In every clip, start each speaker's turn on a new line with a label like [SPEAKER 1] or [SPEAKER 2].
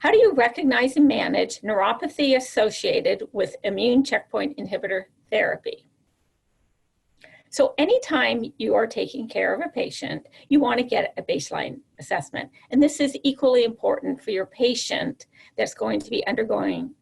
[SPEAKER 1] How do you recognize and manage neuropathy associated with immune checkpoint inhibitor therapy? So anytime you are taking care of a patient, you want to get a baseline assessment. And this is equally important for your patient that's going to be undergoing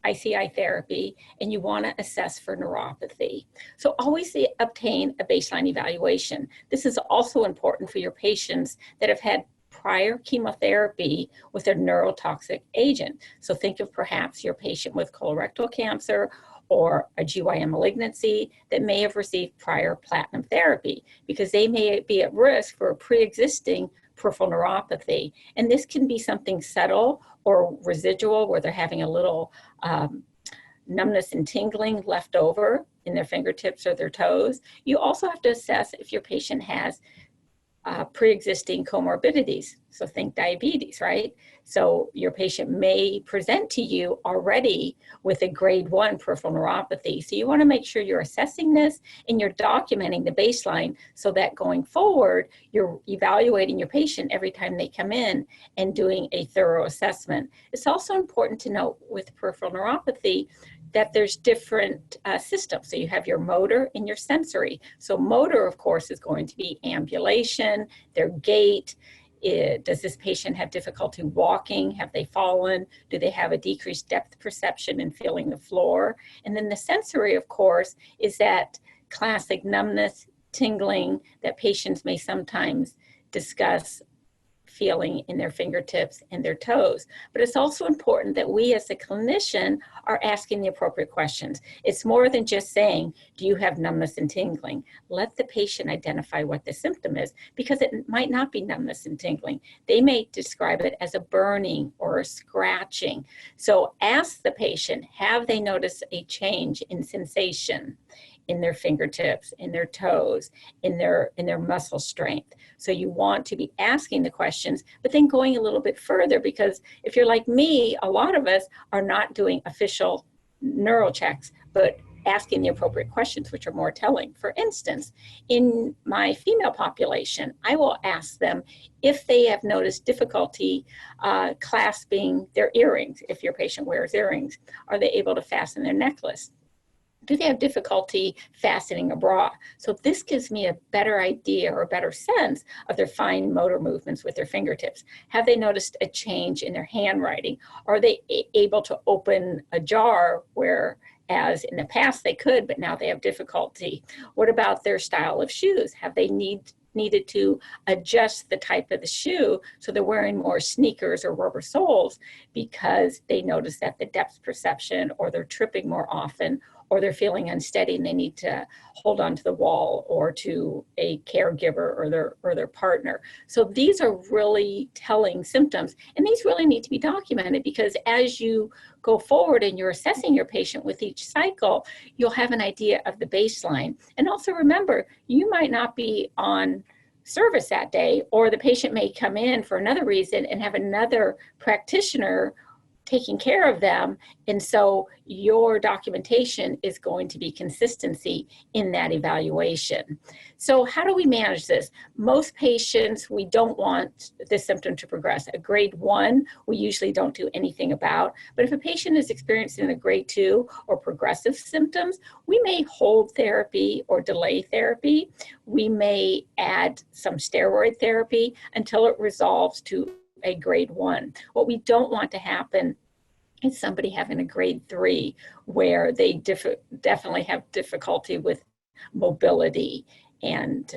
[SPEAKER 1] ICI therapy, and you want to assess for neuropathy. So always obtain a baseline evaluation. This is also important for your patients that have had prior chemotherapy with a neurotoxic agent. So think of perhaps your patient with colorectal cancer or a GYN malignancy that may have received prior platinum therapy, because they may be at risk for a pre-existing peripheral neuropathy. And this can be something subtle or residual, where they're having a little numbness and tingling left over in their fingertips or their toes. You also have to assess if your patient has pre-existing comorbidities. So think diabetes, right? So your patient may present to you already with a grade 1 peripheral neuropathy. So you want to make sure you're assessing this and you're documenting the baseline, so that going forward, you're evaluating your patient every time they come in and doing a thorough assessment. It's also important to note with peripheral neuropathy that there's different systems. So you have your motor and your sensory. So motor, of course, is going to be ambulation, their gait. Does this patient have difficulty walking? Have they fallen? Do they have a decreased depth perception in feeling the floor? And then the sensory, of course, is that classic numbness, tingling that patients may sometimes discuss feeling in their fingertips and their toes. But it's also important that we as a clinician are asking the appropriate questions. It's more than just saying, do you have numbness and tingling? Let the patient identify what the symptom is, because it might not be numbness and tingling. They may describe it as a burning or a scratching. So ask the patient, have they noticed a change in sensation in their fingertips, in their toes, in their muscle strength? So you want to be asking the questions, but then going a little bit further, because if you're like me, a lot of us are not doing official neural checks, but asking the appropriate questions, which are more telling. For instance, in my female population, I will ask them if they have noticed difficulty clasping their earrings. If your patient wears earrings, are they able to fasten their necklace? Do they have difficulty fastening a bra? So this gives me a better idea or a better sense of their fine motor movements with their fingertips. Have they noticed a change in their handwriting? Are they able to open a jar whereas in the past they could, but now they have difficulty? What about their style of shoes? Have they needed to adjust the type of the shoe, so they're wearing more sneakers or rubber soles because they notice that the depth perception, or they're tripping more often, or they're feeling unsteady and they need to hold on to the wall or to a caregiver or their partner. So these are really telling symptoms, and these really need to be documented, because as you go forward and you're assessing your patient with each cycle, you'll have an idea of the baseline. And also remember, you might not be on service that day, or the patient may come in for another reason and have another practitioner taking care of them. And so your documentation is going to be consistency in that evaluation. So how do we manage this? Most patients, we don't want the symptom to progress. A grade 1, we usually don't do anything about. But if a patient is experiencing a grade 2 or progressive symptoms, we may hold therapy or delay therapy. We may add some steroid therapy until it resolves to a grade 1. What we don't want to happen is somebody having a grade 3 where they definitely have difficulty with mobility and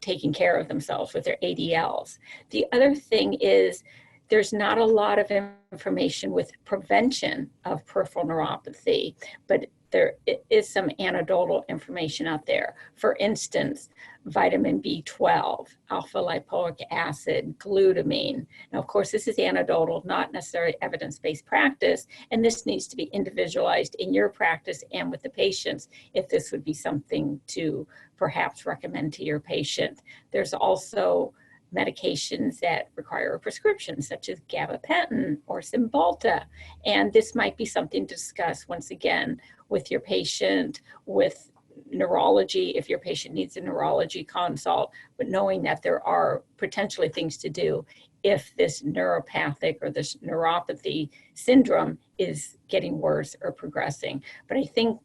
[SPEAKER 1] taking care of themselves with their ADLs. The other thing is there's not a lot of information with prevention of peripheral neuropathy, but there is some anecdotal information out there. For instance, vitamin B12, alpha lipoic acid, glutamine. Now, of course, this is anecdotal, not necessarily evidence-based practice, and this needs to be individualized in your practice and with the patients if this would be something to perhaps recommend to your patient. There's also medications that require a prescription, such as gabapentin or Cymbalta. And this might be something to discuss, once again, with your patient, with neurology, if your patient needs a neurology consult, but knowing that there are potentially things to do if this neuropathic or this neuropathy syndrome is getting worse or progressing. But I think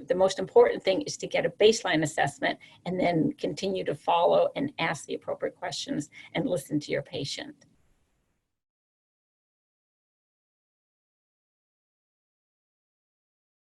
[SPEAKER 1] the most important thing is to get a baseline assessment and then continue to follow and ask the appropriate questions and listen to your patient.